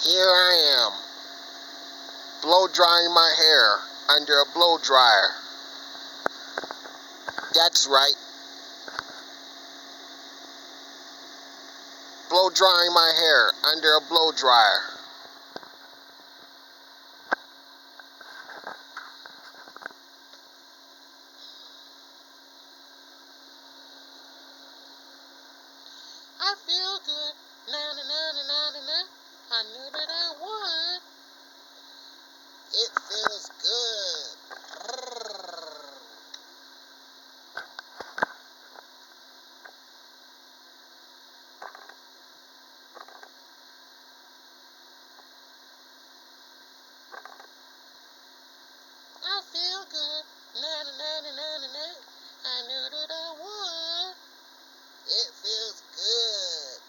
Here I am, blow drying my hair under a blow dryer. That's right. Blow drying my hair under a blow dryer. I feel good. Na na na na na na na. I knew that I would. It feels good. I feel good. Na na na na na na na. I knew that I would. It feels good.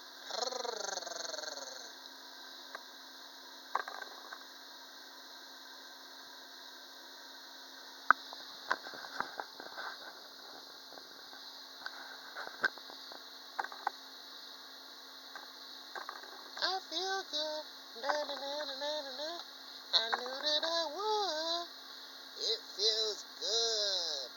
I feel good. Na na na na na na na. I knew that I would. It feels good.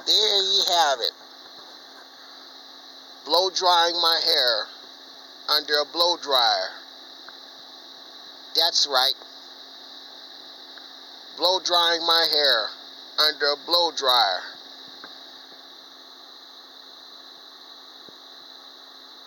There you have it. Blow drying my hair under a blow dryer. That's right. Blow drying my hair under a blow dryer.